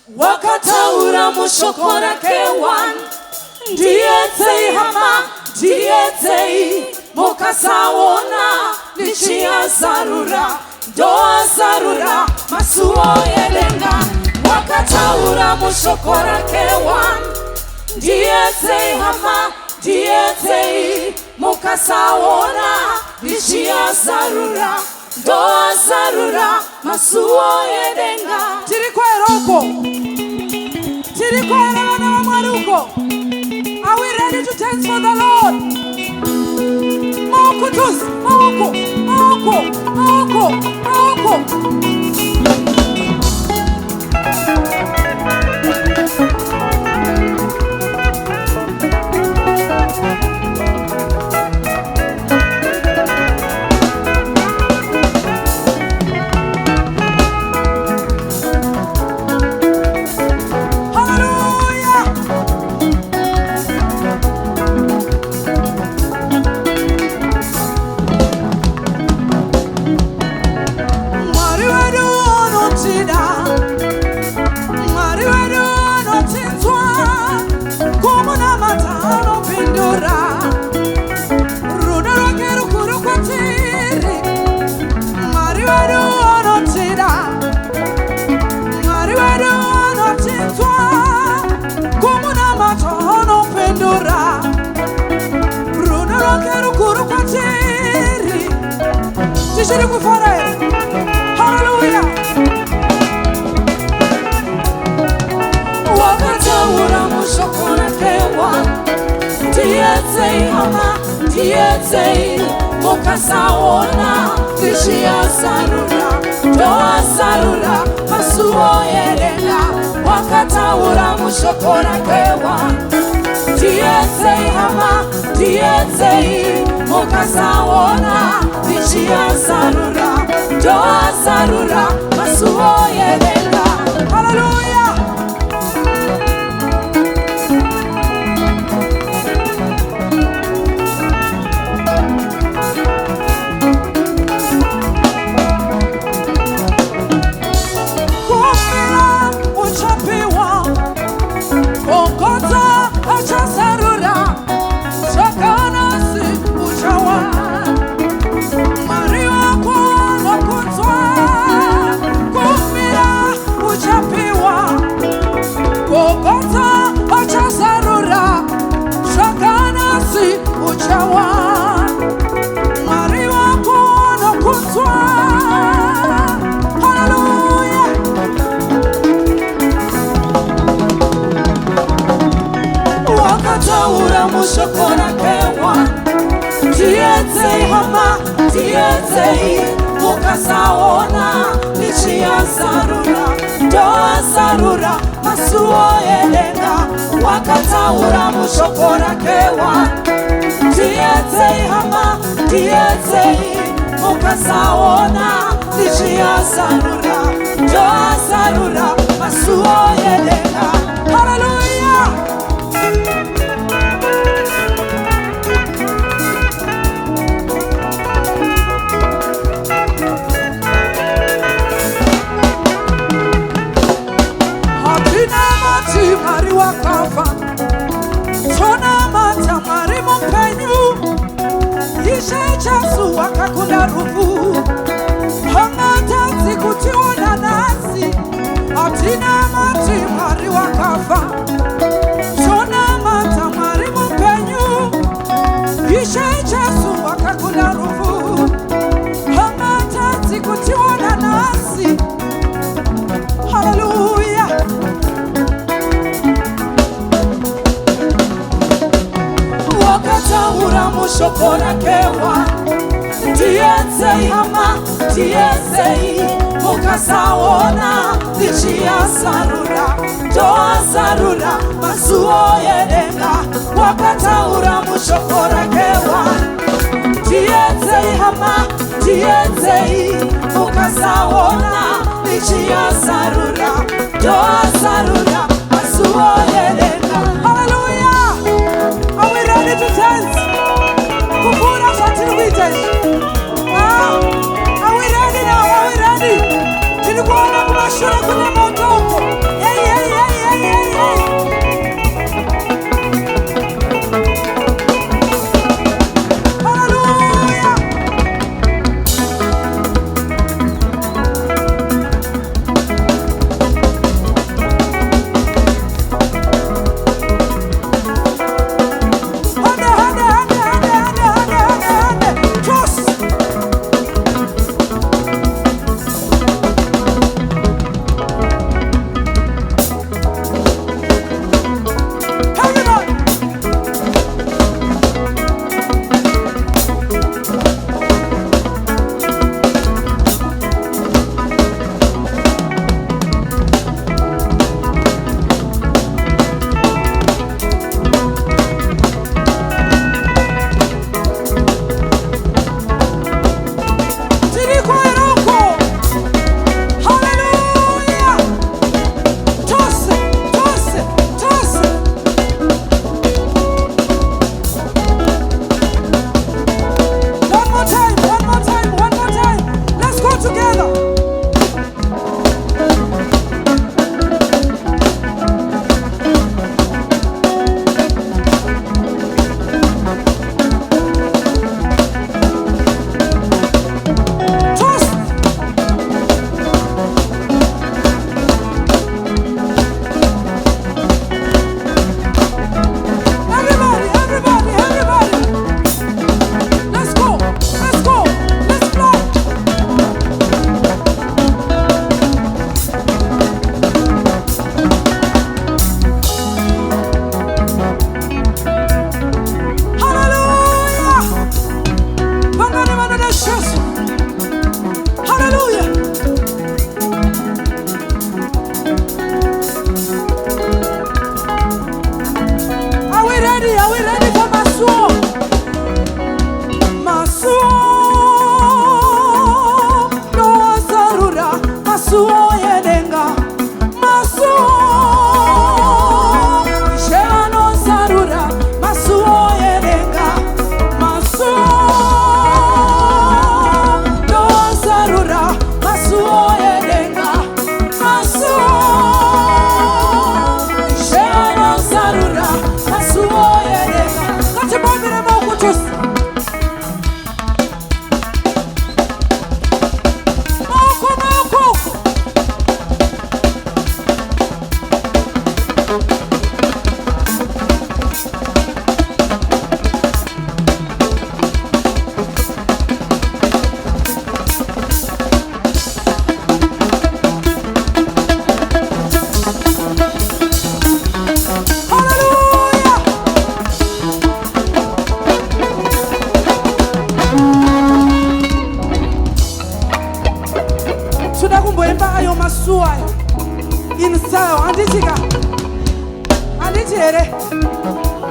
wakataura mushokora kewan dietei hama dietei mokasawona lichia sarura doa sarura masuo yelenga wakataura mushokora kewan dietei hama dietei mokasawona lichia sarura doa sarura masuo yelenga Tirikweroko Tirikwera na maruko. Are we ready to dance for the Lord? Mokutus, moko, moko, moko, moko. Hallelujah. Wakataura mushokora kewa dietei hama dietei mokasawona lichia sarura doa sarura masuo yelenga wakataura mushokora kewa dietei hama dietei mokasawona lichia sarura doa sarura masuo yelenga. Hallelujah. Kumira uchapiwa Okota achasarura Shakanasi uchawa Maria kwa kutwa Kumira uchapiwa Okota achasarura Shakanasi uchawa Maria kwa kutwa. Hallelujah. Wakataura mushokora kewa dietei hama dietei mokasawona lichia sarura doa sarura masuo yelenga wakataura mushokora kewa dietei hama dietei mokasawona lichia sarura doa sarura masuo yelenga. Hallelujah. Mari wakafa Tona mata mari mpenyu Ishe chasu wakakula rufu Hangata zikutiona nasi Atina mati mari wakafa Tona mata mari mpenyu Ishe chasu wakakula rufu Hangata zikutiona nasi. Hallelujah. Wakataura mushokora kewa dietei hama dietei mokasawona lichia sarura doa sarura masuo yelenga wakataura mushokora kewa dietei hama dietei mokasawona lichia sarura doa sarura masuo yelenga. Hallelujah. Are we ready to dance? Kukura shatiri witesh. Are we ready now? Are we ready? Tilikuona kumashura kuna moto huko. Yeah, yeah.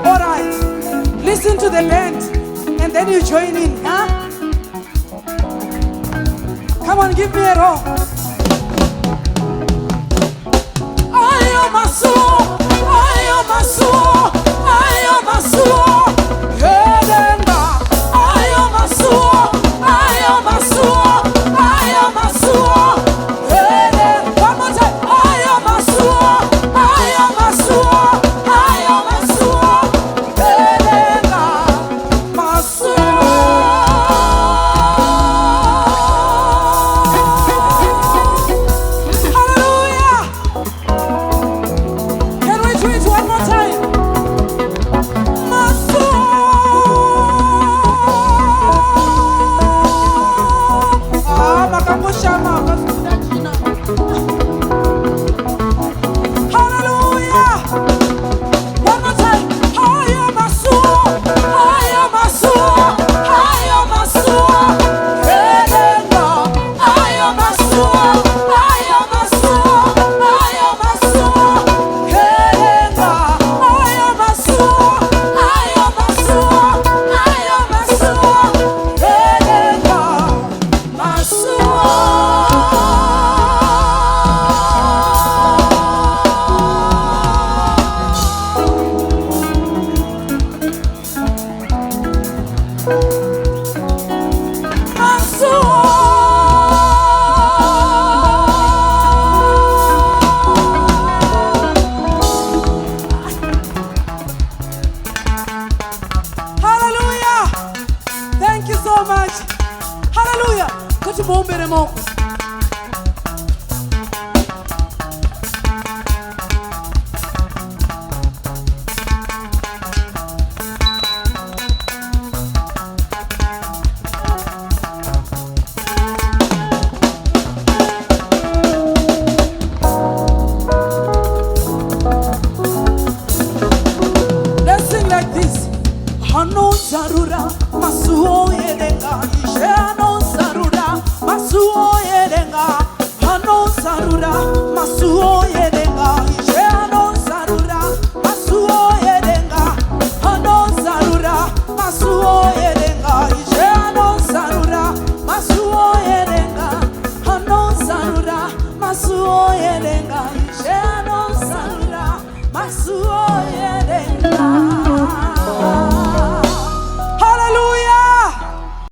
All right, listen to the band and then you join in, huh? Come on, give me a roll. Ayo masuo, ayo masuo, ayo masuo, Yedenga. Ayo masuo, ayo masuo, ayo masuo, Yedenga. One more time. Ayo masuo, ayo masuo, ayo masuo, Yedenga. Masuo. Hallelujah. Can we do it one more time? Masuo. Makamushama, makasudachina. Hallelujah. One more time. Ayo masuo, ayo masuo, ayo masuo, Yedenga. Ayo masuo, ayo masuo, ayo masuo, Yedenga. Ayo masuo, ayo masuo, ayo masuo, Yedenga. Hallelujah. Thank you so much. Hallelujah. Kuti muombere Mungu. Let's sing like this. Hano zarura masuo yedenga. Ishe hano zarura masuo yedenga. Hano zarura masuo